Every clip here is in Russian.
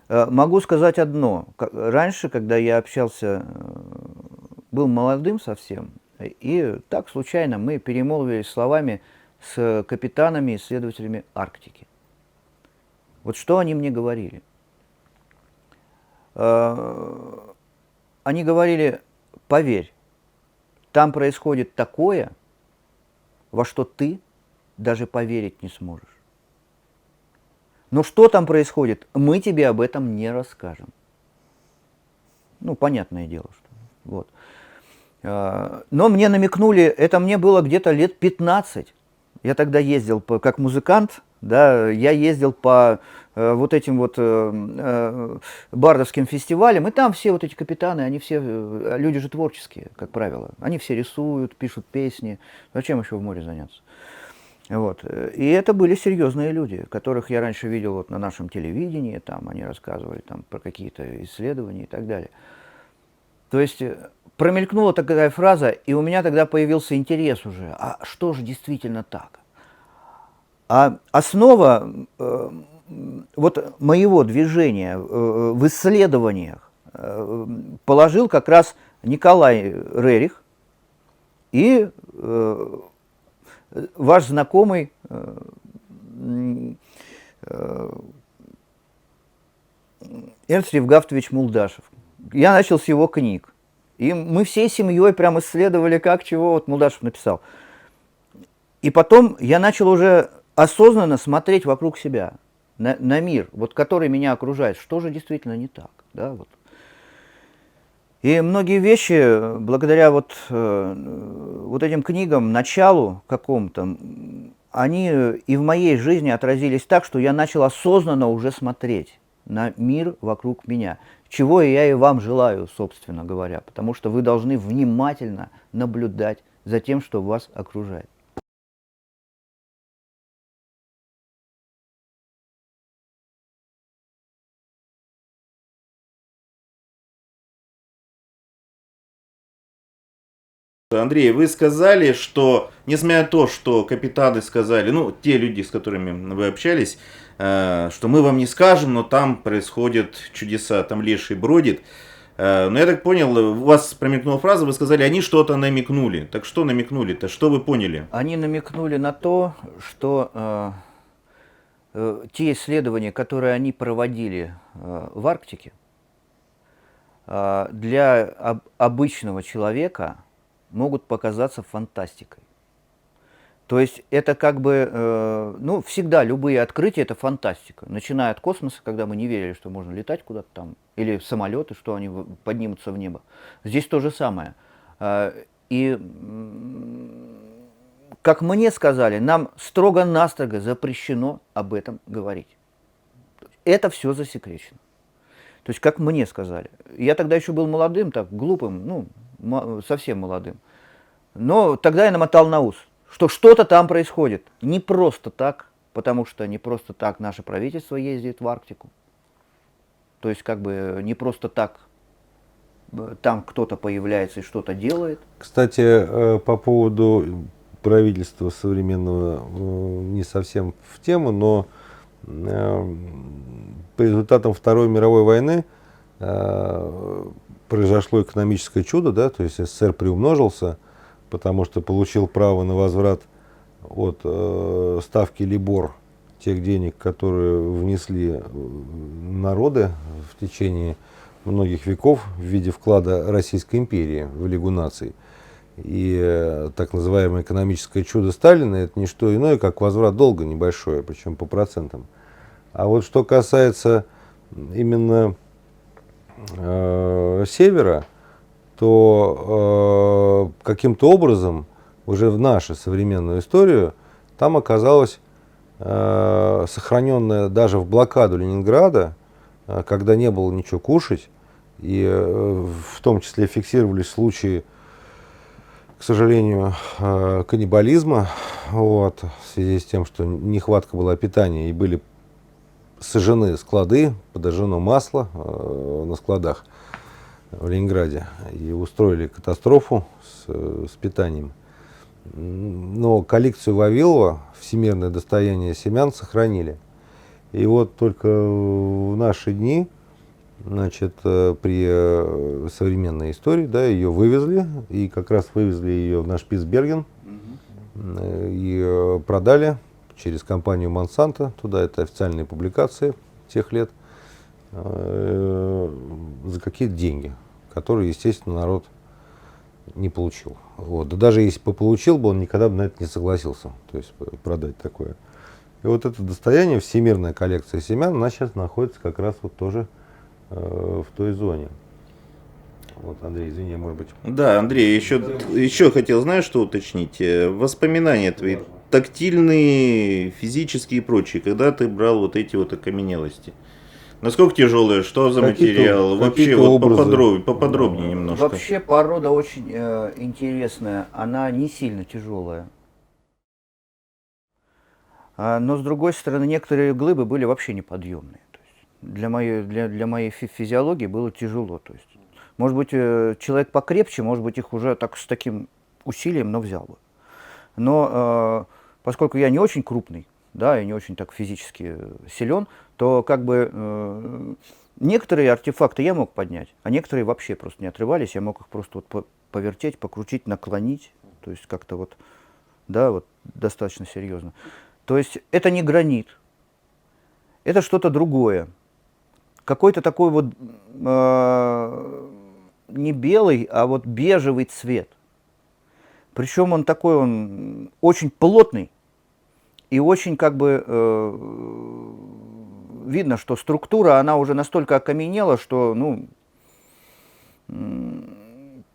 Могу сказать одно. Раньше, когда я общался, был молодым совсем, и так случайно мы перемолвились словами с капитанами, исследователями Арктики. Вот что они мне говорили? Они говорили: поверь, там происходит такое, во что ты даже поверить не сможешь. Но что там происходит, мы тебе об этом не расскажем. Ну, понятное дело, что вот. Но мне намекнули, это мне было где-то лет 15. Я тогда ездил как музыкант, да, я ездил по вот этим вот бардовским фестивалям, и там все вот эти капитаны, они все, люди же творческие, как правило. Они все рисуют, пишут песни. Зачем еще в море заняться? Вот. И это были серьезные люди, которых я раньше видел вот на нашем телевидении, там они рассказывали там, про какие-то исследования и так далее. То есть промелькнула такая фраза, и у меня тогда появился интерес уже, а что же действительно так? А основа вот моего движения в исследованиях положил как раз Николай Рерих и ваш знакомый Эрнст Евгафтович Мулдашев. Я начал с его книг. И мы всей семьей прям исследовали, как чего вот Мулдашев написал. И потом я начал уже осознанно смотреть вокруг себя, на мир, вот, который меня окружает, что же действительно не так. Да, вот. И многие вещи, благодаря вот этим книгам, началу какому-то, они и в моей жизни отразились так, что я начал осознанно уже смотреть на мир вокруг меня. Чего я и вам желаю, собственно говоря, потому что вы должны внимательно наблюдать за тем, что вас окружает. Андрей, вы сказали, что, несмотря на то, что капитаны сказали, ну, те люди, с которыми вы общались, что мы вам не скажем, но там происходят чудеса, там леший бродит. Но я так понял, у вас промелькнула фраза, вы сказали, они что-то намекнули. Так что намекнули-то, что вы поняли? Они намекнули на то, что те исследования, которые они проводили в Арктике, для обычного человека могут показаться фантастикой. То есть это как бы, ну, всегда любые открытия – это фантастика. Начиная от космоса, когда мы не верили, что можно летать куда-то там, или самолеты, что они поднимутся в небо. Здесь то же самое. И, как мне сказали, нам строго-настрого запрещено об этом говорить. Это все засекречено. То есть, как мне сказали. Я тогда еще был молодым, так, глупым, ну, совсем молодым. Но тогда я намотал на ус, что что-то там происходит. Не просто так, потому что не просто так наше правительство ездит в Арктику. То есть, как бы не просто так там кто-то появляется и что-то делает. Кстати, по поводу правительства современного, не совсем в тему, но по результатам Второй мировой войны произошло экономическое чудо, да, то есть СССР приумножился, потому что получил право на возврат от ставки Либор тех денег, которые внесли народы в течение многих веков в виде вклада Российской империи в Лигу наций. И так называемое экономическое чудо Сталина – это не что иное, как возврат долга небольшое, причем по процентам. А вот что касается именно севера, то каким-то образом уже в нашу современную историю там оказалось сохраненное даже в блокаду Ленинграда, когда не было ничего кушать, и в том числе фиксировались случаи, к сожалению, каннибализма, вот, в связи с тем, что нехватка была питания, и были сожжены склады, подожжено масло на складах в Ленинграде, и устроили катастрофу с питанием. Но коллекцию Вавилова, всемирное достояние семян, сохранили. И вот только в наши дни Значит, при современной истории, да, ее вывезли, и как раз вывезли ее в наш Шпицберген, и продали через компанию Monsanto туда, это официальные публикации тех лет, за какие-то деньги, которые, естественно, народ не получил. Вот. Да даже если бы получил, бы он никогда бы на это не согласился, то есть продать такое. И вот это достояние, всемирная коллекция семян, она сейчас находится как раз вот тоже в той зоне. Вот, Андрей, извини, может быть. Да, Андрей, еще хотел, знаешь, что уточнить? Воспоминания твои, тактильные, физические и прочие, когда ты брал вот эти вот окаменелости. Насколько тяжелые, что за материал? Вообще, какие-то вот образы. поподробнее немножко. Вообще порода очень интересная, она не сильно тяжелая. Но с другой стороны, некоторые глыбы были вообще неподъемные. То есть для моей физиологии было тяжело. То есть, может быть, человек покрепче, может быть, их уже так с таким усилием, но взял бы. Но поскольку я не очень крупный, да, и не очень так физически силен, то как бы некоторые артефакты я мог поднять, а некоторые вообще просто не отрывались, я мог их просто вот повертеть, покрутить, наклонить, то есть как-то вот, да, вот достаточно серьезно. То есть это не гранит, это что-то другое, какой-то такой вот не белый, а вот бежевый цвет. Причем он такой, он очень плотный и очень как бы видно, что структура, она уже настолько окаменела, что, ну,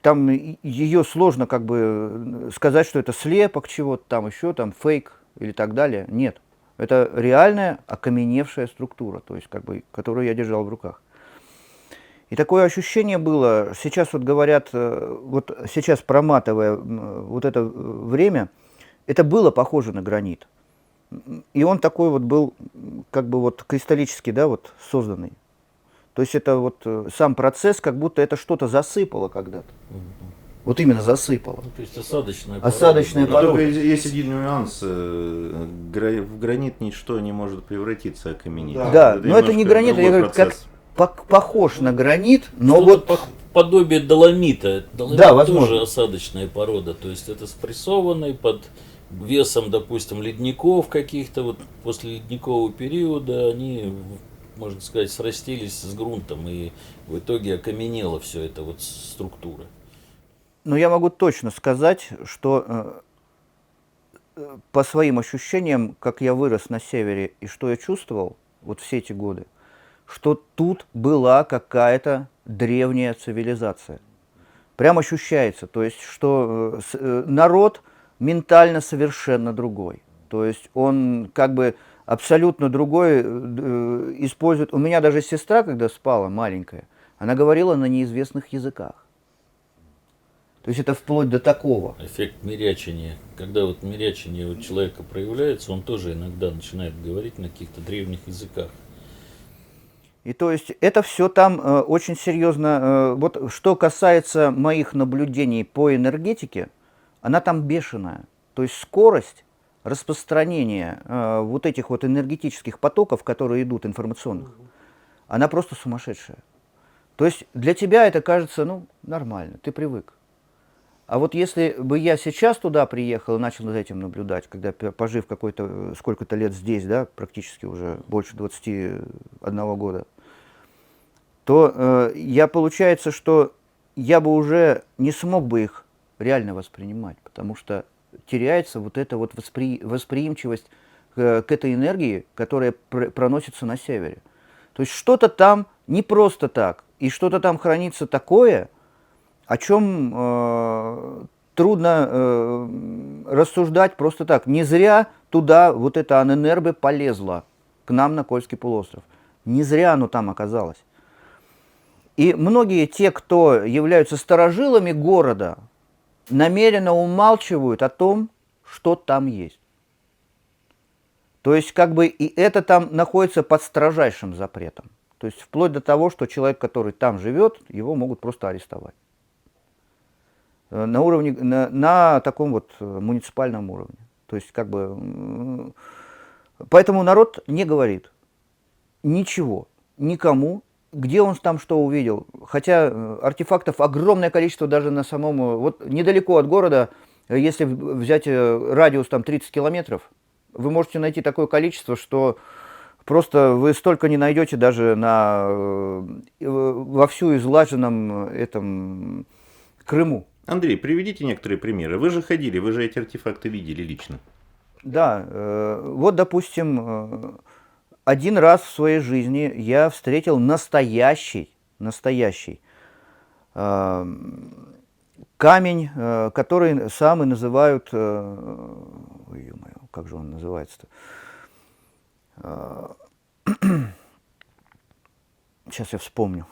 там ее сложно как бы сказать, что это слепок чего-то там еще, там фейк или так далее. Нет, это реальная окаменевшая структура, то есть как бы, которую я держал в руках. И такое ощущение было, сейчас вот говорят, вот сейчас проматывая вот это время, это было похоже на гранит. И он такой вот был, как бы вот кристаллически, да, вот созданный. То есть это вот сам процесс, как будто это что-то засыпало когда-то. Вот именно засыпало. Ну, то есть осадочная Осадочная порода. Но порода. только есть один нюанс. В гранит ничто не может превратиться, окаменеть. Да, но это не немножко гранит, я другой говорю, как процесс. похож на гранит, но Что-то вот... подобие доломита. Доломит Да, возможно. тоже осадочная порода. То есть это спрессованный под весом, допустим, ледников каких-то. Вот после ледникового периода они, можно сказать, срастились с грунтом. И в итоге окаменела все это вот структура. Но я могу точно сказать, что по своим ощущениям, как я вырос на севере и что я чувствовал вот все эти годы, что тут была какая-то древняя цивилизация. Прям ощущается, то есть, что народ ментально совершенно другой. То есть он как бы абсолютно другой использует. У меня даже сестра, когда спала, маленькая, она говорила на неизвестных языках. То есть это вплоть до такого. Эффект мирячения. Когда вот мирячение у человека проявляется, он тоже иногда начинает говорить на каких-то древних языках. И то есть это все там очень серьезно. Вот что касается моих наблюдений по энергетике, она там бешеная. То есть скорость распространения вот этих вот энергетических потоков, которые идут информационных, она просто сумасшедшая. То есть для тебя это кажется, ну, нормально, ты привык. А вот если бы я сейчас туда приехал и начал за этим наблюдать, когда пожив какой-то сколько-то лет здесь, да, практически уже больше 21 года, то я, получается, что я бы уже не смог бы их реально воспринимать, потому что теряется вот эта вот восприимчивость к этой энергии, которая проносится на севере. То есть что-то там не просто так, и что-то там хранится такое, о чем трудно рассуждать просто так. Не зря туда вот это Аненербе полезло к нам на Кольский полуостров. Не зря оно там оказалось. И многие те, кто являются старожилами города, намеренно умалчивают о том, что там есть. То есть как бы и это там находится под строжайшим запретом. То есть вплоть до того, что человек, который там живет, его могут просто арестовать. На уровне, на таком вот муниципальном уровне. То есть как бы... Поэтому народ не говорит ничего никому где он там что увидел? Хотя артефактов огромное количество даже на самом... Вот недалеко от города, если взять радиус там 30 километров, вы можете найти такое количество, что просто вы столько не найдете даже во всю излаженном этом Крыму. Андрей, приведите некоторые примеры. Вы же ходили, вы же эти артефакты видели лично. Да, вот, допустим, один раз в своей жизни я встретил настоящий камень, который самый называют, ой, ё-моё, как же он называется-то? Сейчас я вспомню.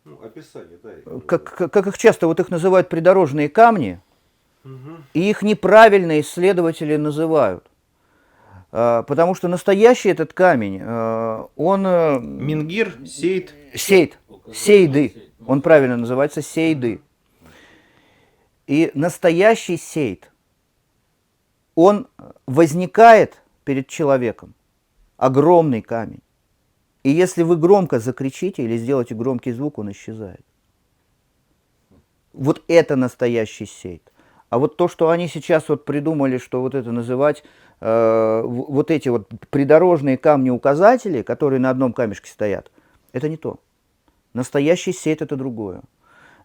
Ну, описание, да. Как их часто вот их называют придорожные камни, и их неправильно исследователи называют. Потому что настоящий этот камень, он... Мингир, сейд. Сейды. Он правильно называется сейды. И настоящий сейд, он возникает перед человеком. Огромный камень. И если вы громко закричите или сделаете громкий звук, он исчезает. Вот это настоящий сейд. А вот то, что они сейчас вот придумали, что вот это называть, вот эти вот придорожные камни-указатели, которые на одном камешке стоят, это не то. Настоящий сейд – это другое.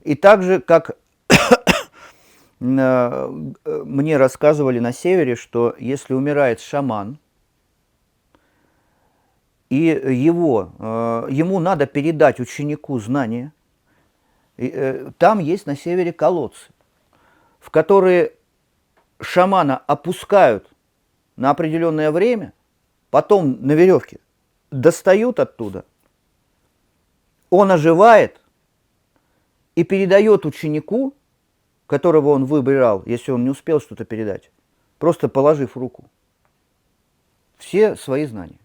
И так же, как мне рассказывали на севере, что если умирает шаман, и ему надо передать ученику знания, там есть на севере колодцы, в которые шамана опускают на определенное время, потом на веревке достают оттуда, он оживает и передает ученику, которого он выбирал, если он не успел что-то передать, просто положив руку, все свои знания.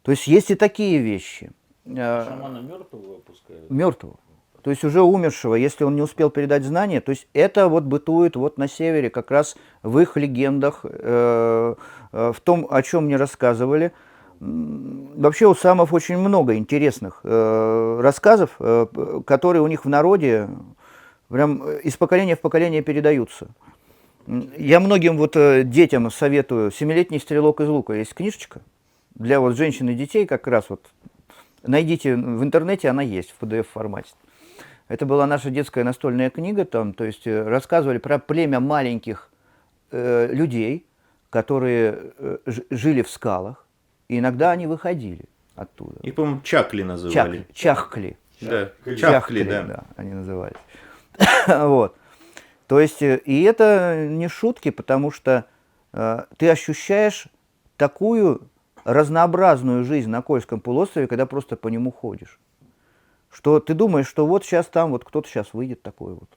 То есть есть и такие вещи. Шамана мертвого опускают? Мертвого. То есть уже умершего, если он не успел передать знания. То есть это вот бытует вот на севере, как раз в их легендах, в том, о чем мне рассказывали. Вообще у самов очень много интересных рассказов, которые у них в народе прям из поколения в поколение передаются. Я многим вот детям советую, «7-летний стрелок из лука» есть книжечка для вот женщин и детей, как раз вот найдите в интернете, она есть в PDF формате. Это была наша детская настольная книга, там, то есть рассказывали про племя маленьких людей, которые жили в скалах, и иногда они выходили оттуда. Их, по-моему, чакли называли. Чахкли. Да, Чахкли, да, они назывались. Вот. То есть, и это не шутки, потому что ты ощущаешь такую разнообразную жизнь на Кольском полуострове, когда просто по нему ходишь. Что ты думаешь, что вот сейчас там вот кто-то сейчас выйдет такой вот.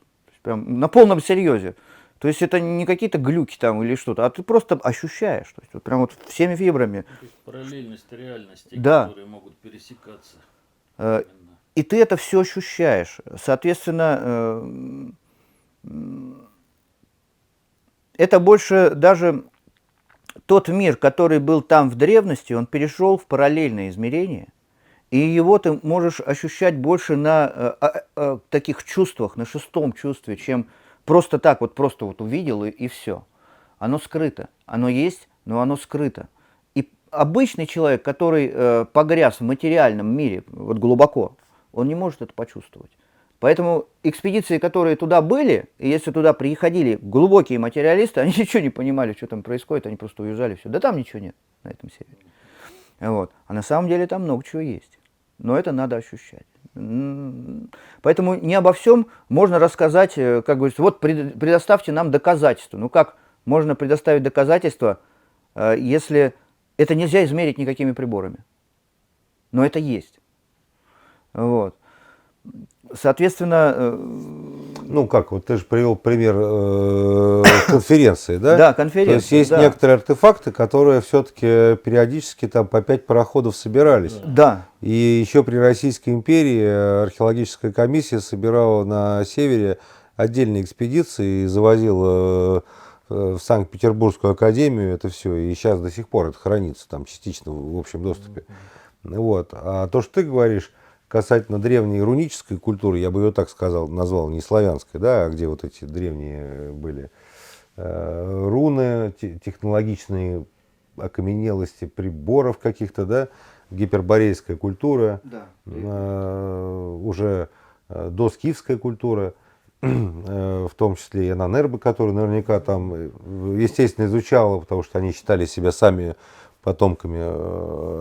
Прям на полном серьезе. То есть это не какие-то глюки там или что-то, а ты просто ощущаешь. То есть вот прям вот всеми фибрами. То есть параллельность реальности, да, которые могут пересекаться. И ты это все ощущаешь. Соответственно, это больше даже тот мир, который был там в древности, он перешел в параллельное измерение, и его ты можешь ощущать больше на таких чувствах, на 6-м чувстве, чем просто так вот, просто вот увидел и все. Оно скрыто, оно есть, но оно скрыто. И обычный человек, который погряз в материальном мире вот глубоко, он не может это почувствовать. Поэтому экспедиции, которые туда были, и если туда приходили глубокие материалисты, они ничего не понимали, что там происходит, они просто уезжали, все. Да там ничего нет на этом севере. Вот. А на самом деле там много чего есть. Но это надо ощущать. Поэтому не обо всем можно рассказать, как говорится, вот предоставьте нам доказательства. Ну как можно предоставить доказательства, если это нельзя измерить никакими приборами? Но это есть. Вот. Соответственно... Ну как, вот ты же привел пример конференции, да? Да, конференции. То есть есть да. некоторые артефакты, которые все-таки периодически там по 5 пароходов собирались. Да. И еще при Российской империи археологическая комиссия собирала на севере отдельные экспедиции и завозила в Санкт-Петербургскую академию это все, и сейчас до сих пор это хранится там частично в общем доступе. Вот. А то, что ты говоришь касательно древней рунической культуры, я бы ее так сказал, назвал, не славянской, да, а где вот эти древние были руны, технологичные окаменелости приборов каких-то, да, гиперборейская культура, Да. уже доскифская культура, в том числе и Ананербы, которую наверняка там, естественно, изучала, потому что они считали себя сами потомками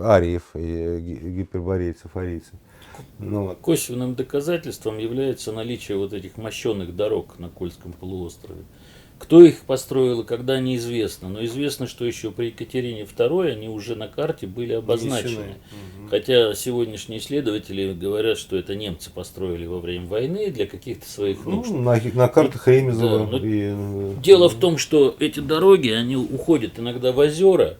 ариев и гиперборейцев, арийцев. Ну, вот. Косвенным доказательством является наличие вот этих мощенных дорог на Кольском полуострове. Кто их построил и когда, неизвестно. Но известно, что еще при Екатерине II они уже на карте были обозначены. Хотя сегодняшние исследователи говорят, что это немцы построили во время войны для каких-то своих нужд. Ну, на картах Ремезова. Да, дело в том, что эти дороги, они уходят иногда в озера.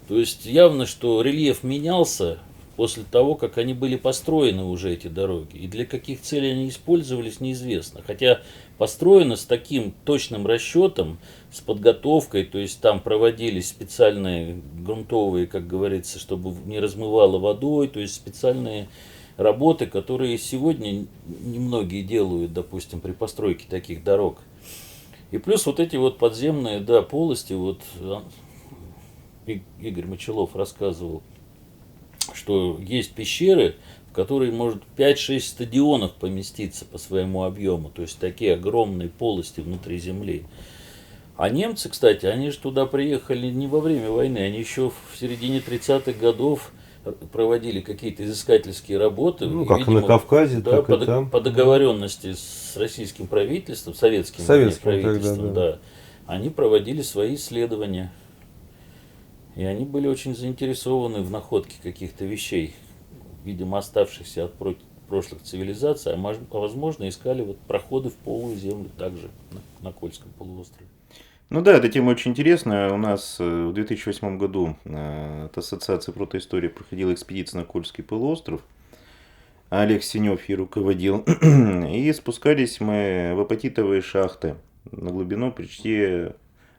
То есть явно, что рельеф менялся после того, как они были построены уже, эти дороги. И для каких целей они использовались, неизвестно. Хотя построено с таким точным расчетом, с подготовкой, то есть там проводились специальные грунтовые, как говорится, чтобы не размывало водой, то есть специальные работы, которые сегодня немногие делают, допустим, при постройке таких дорог. И плюс вот эти вот подземные, да, полости, вот Игорь Мочелов рассказывал, что есть пещеры, в которые может 5-6 стадионов поместиться по своему объему. То есть такие огромные полости внутри земли. А немцы, кстати, они же туда приехали не во время войны, они еще в середине 30-х годов проводили какие-то изыскательские работы. Ну, и, как видимо, на Кавказе, да, так и там. по договоренности с российским правительством, советским правительством, тогда, да, они проводили свои исследования. И они были очень заинтересованы в находке каких-то вещей, видимо, оставшихся от прошлых цивилизаций, а возможно, искали вот проходы в полую землю также на Кольском полуострове. Ну да, эта тема очень интересная. У нас в 2008 году от Ассоциации протоистории проходила экспедиция на Кольский полуостров. Олег Синев ее руководил. И спускались мы в апатитовые шахты на глубину почти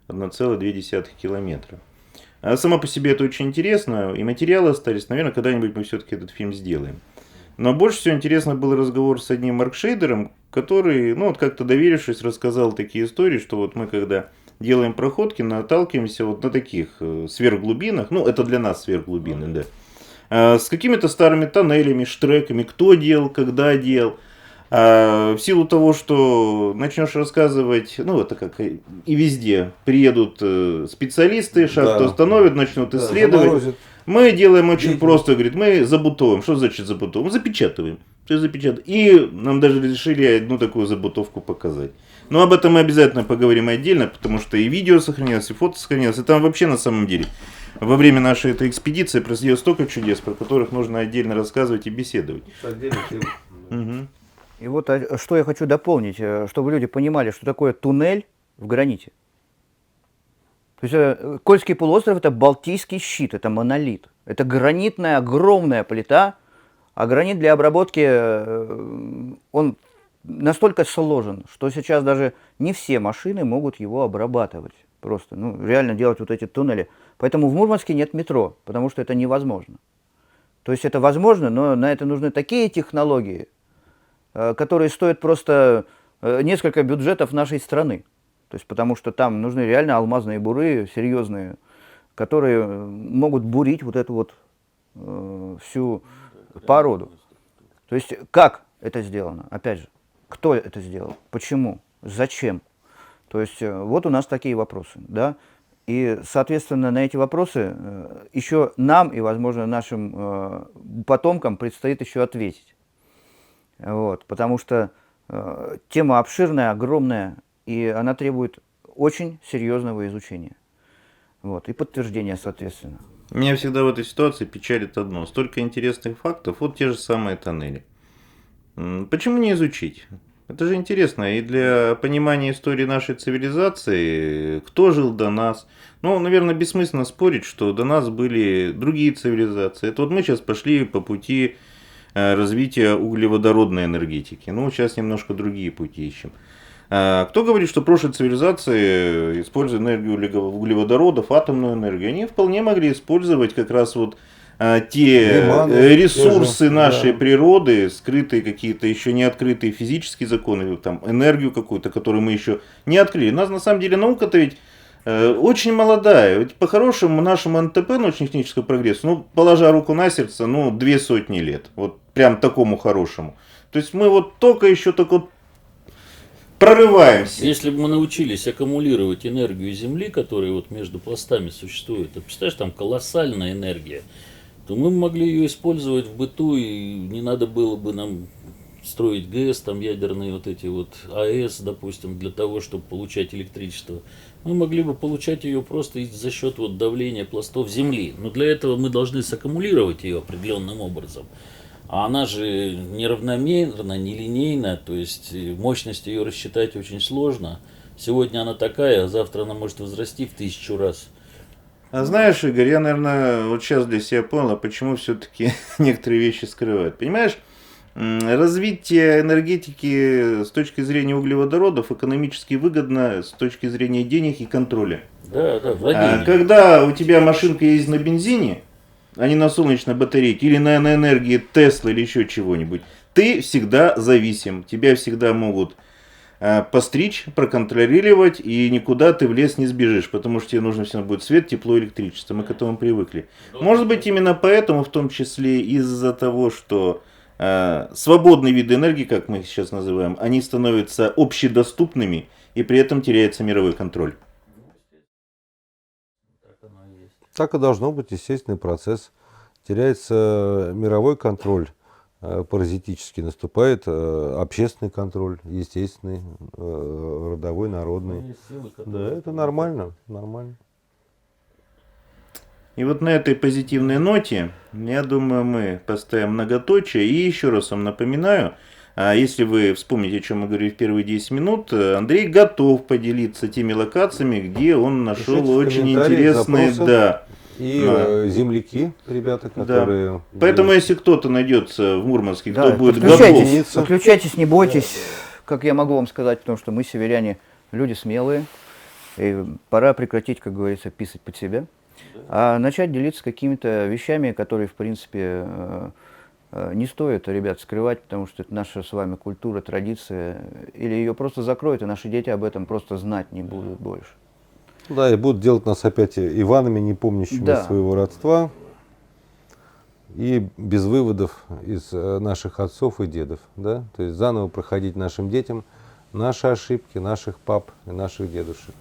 1,2 километра. А само по себе это очень интересно, и материалы остались. Наверное, когда-нибудь мы все-таки этот фильм сделаем. Но больше всего интересно был разговор с одним маркшейдером, который, ну вот как-то доверившись, рассказал такие истории, что вот мы когда делаем проходки, наталкиваемся вот на таких сверхглубинах, ну это для нас сверхглубины, да, с какими-то старыми тоннелями, штреками, кто делал, когда делал. В силу того, что начнешь рассказывать, ну это как и везде, приедут специалисты, шахту остановят, начнут исследовать. Заморозят. Мы делаем очень просто, говорит, мы забутовываем. Что значит забутовываем? Запечатываем. Все запечатываем. И нам даже решили одну такую забутовку показать. Но об этом мы обязательно поговорим отдельно, потому что и видео сохранилось, и фото сохранилось. И там вообще на самом деле во время нашей этой экспедиции происходило столько чудес, про которых нужно отдельно рассказывать и беседовать. Угу. И вот что я хочу дополнить, чтобы люди понимали, что такое туннель в граните. То есть Кольский полуостров – это Балтийский щит, это монолит. Это гранитная огромная плита, а гранит для обработки, он настолько сложен, что сейчас даже не все машины могут его обрабатывать. Просто, ну, реально делать вот эти туннели. Поэтому в Мурманске нет метро, потому что это невозможно. То есть это возможно, но на это нужны такие технологии, которые стоят просто несколько бюджетов нашей страны. То есть потому что там нужны реально алмазные буры серьезные, которые могут бурить вот эту вот всю породу. То есть как это сделано? Опять же, кто это сделал? Почему? Зачем? То есть вот у нас такие вопросы, да? И, соответственно, на эти вопросы еще нам и, возможно, нашим потомкам предстоит еще ответить. Вот, потому что тема обширная, огромная, и она требует очень серьезного изучения. Вот, и подтверждения, соответственно. Меня всегда в этой ситуации печалит одно. Столько интересных фактов, вот те же самые тоннели. Почему не изучить? Это же интересно и для понимания истории нашей цивилизации, кто жил до нас. Ну, наверное, бессмысленно спорить, что до нас были другие цивилизации. Это вот мы сейчас пошли по пути развития углеводородной энергетики. Ну, сейчас немножко другие пути ищем. Кто говорит, что прошлые цивилизации, используя энергию углеводородов, атомную энергию, они вполне могли использовать как раз вот те Лиманы, ресурсы те же, нашей да. природы, скрытые какие-то еще не открытые физические законы, там, энергию какую-то, которую мы еще не открыли. У нас на самом деле наука-то ведь очень молодая. Ведь по-хорошему нашему НТП, научно-техническому прогрессу, ну, положа руку на сердце, ну, 200 лет. Вот прям такому хорошему. То есть мы вот только вот прорываемся. Если бы мы научились аккумулировать энергию Земли, которая вот между пластами существует, ты представляешь, там колоссальная энергия, то мы могли ее использовать в быту, и не надо было бы нам строить ГЭС, там ядерные вот эти вот АЭС, допустим, для того, чтобы получать электричество. Мы могли бы получать ее просто за счет вот давления пластов Земли. Но для этого мы должны саккумулировать ее определенным образом. А она же неравномерна, нелинейна, то есть мощность ее рассчитать очень сложно. Сегодня она такая, а завтра она может возрасти в 1000 раз. А знаешь, Игорь, я, наверное, вот сейчас для себя понял, почему все-таки некоторые вещи скрывают. Понимаешь, развитие энергетики с точки зрения углеводородов экономически выгодно с точки зрения денег и контроля. Да, владение. Когда у тебя машинка ездит на бензине, а не на солнечной батарейке, или на энергии Тесла или еще чего-нибудь, ты всегда зависим. Тебя всегда могут постричь, проконтролировать, и никуда ты в лес не сбежишь, потому что тебе нужно всегда будет свет, тепло, электричество. Мы к этому привыкли. Может быть, именно поэтому, в том числе из-за того, что свободные виды энергии, как мы их сейчас называем, они становятся общедоступными, и при этом теряется мировой контроль. Так и должно быть, естественный процесс. Теряется мировой контроль, паразитически наступает общественный контроль, естественный, родовой, народный. Да, это нормально, нормально. И вот на этой позитивной ноте, я думаю, мы поставим многоточие. И еще раз вам напоминаю, если вы вспомните, о чем мы говорили в первые 10 минут, Андрей готов поделиться теми локациями, где он нашел Пишите в очень комментариях интересные... запросы. Да. И земляки, ребята, которые... Поэтому, если кто-то найдется в Мурманске, Да, кто будет подключайтесь, готов... подключайтесь, не бойтесь, как я могу вам сказать, потому что мы, северяне, люди смелые, и пора прекратить, как говорится, писать под себя, а начать делиться какими-то вещами, которые, в принципе, не стоит, ребят, скрывать, потому что это наша с вами культура, традиция, или ее просто закроют, и наши дети об этом просто знать не будут больше. Да, и будут делать нас опять Иванами, не помнящими Да. своего родства, и без выводов из наших отцов и дедов. Да? То есть заново проходить нашим детям наши ошибки, наших пап и наших дедушек.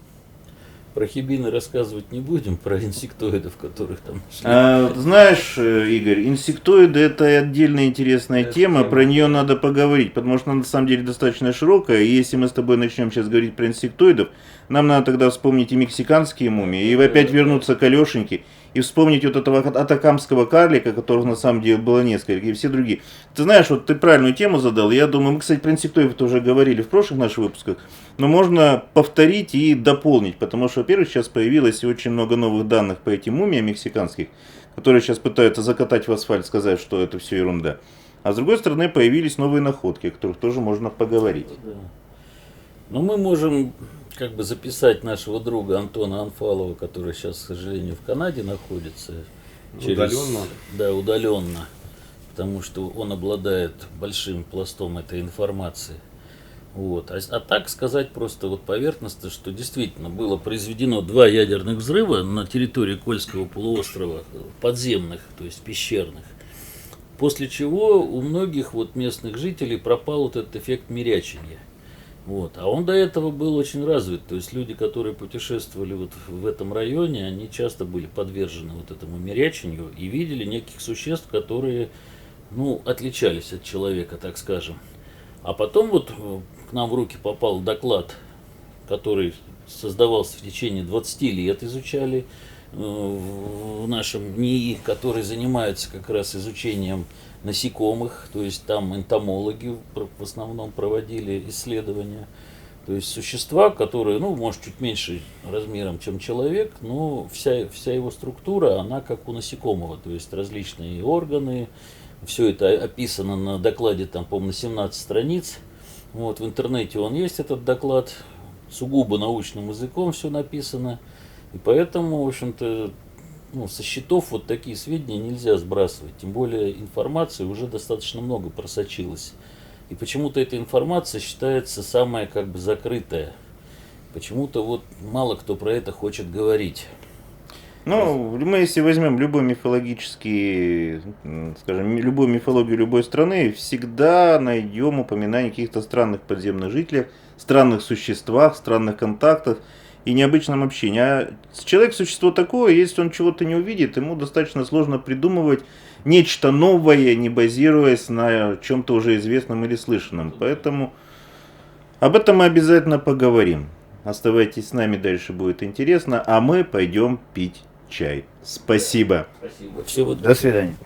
Про хибины рассказывать не будем, про инсектоидов, которых там нашли. Знаешь, Игорь, инсектоиды — это отдельная интересная тема, про нее надо поговорить, потому что она на самом деле достаточно широкая, и если мы с тобой начнем сейчас говорить про инсектоидов, нам надо тогда вспомнить и мексиканские мумии, и опять вернуться к Алешеньке, и вспомнить вот этого атакамского карлика, которых на самом деле было несколько, и все другие. Ты знаешь, вот ты правильную тему задал, я думаю, мы, кстати, про инсектоидов уже говорили в прошлых наших выпусках, но можно повторить и дополнить, потому что, во-первых, сейчас появилось очень много новых данных по этим мумиям мексиканских, которые сейчас пытаются закатать в асфальт, сказать, что это все ерунда. А с другой стороны, появились новые находки, о которых тоже можно поговорить. Да. Но мы можем как бы записать нашего друга Антона Анфалова, который сейчас, к сожалению, в Канаде находится. Удаленно? Да, удаленно. Потому что он обладает большим пластом этой информации. Вот. А так сказать просто вот поверхностно, что действительно было произведено 2 ядерных взрыва на территории Кольского полуострова, подземных, то есть пещерных. После чего у многих вот местных жителей пропал вот этот эффект мирячения. Вот. А он до этого был очень развит. То есть люди, которые путешествовали вот в этом районе, они часто были подвержены вот этому мирячению и видели неких существ, которые, ну, отличались от человека, так скажем. А потом вот к нам в руки попал доклад, который создавался в течение 20 лет, изучали в нашем НИИ, который занимается как раз изучением насекомых, то есть там энтомологи в основном проводили исследования. То есть существа, которые, ну, может, чуть меньше размером, чем человек, но вся его структура, она как у насекомого, то есть различные органы, все это описано на докладе, там, по-моему, на 17 страниц. Вот, в интернете он есть, этот доклад, сугубо научным языком все написано. И поэтому, в общем-то, ну, со счетов вот такие сведения нельзя сбрасывать. Тем более информации уже достаточно много просочилось. И почему-то эта информация считается самая как бы закрытая. Почему-то вот мало кто про это хочет говорить. Ну, мы если возьмем любой мифологический, скажем, любую мифологию любой страны, всегда найдем упоминание каких-то странных подземных жителей, странных существах, странных контактах и необычном общении. А человек существо такое, если он чего-то не увидит, ему достаточно сложно придумывать нечто новое, не базируясь на чем-то уже известном или слышанном. Поэтому об этом мы обязательно поговорим. Оставайтесь с нами, дальше будет интересно, а мы пойдем пить чай. Спасибо. Спасибо. Всего До свидания.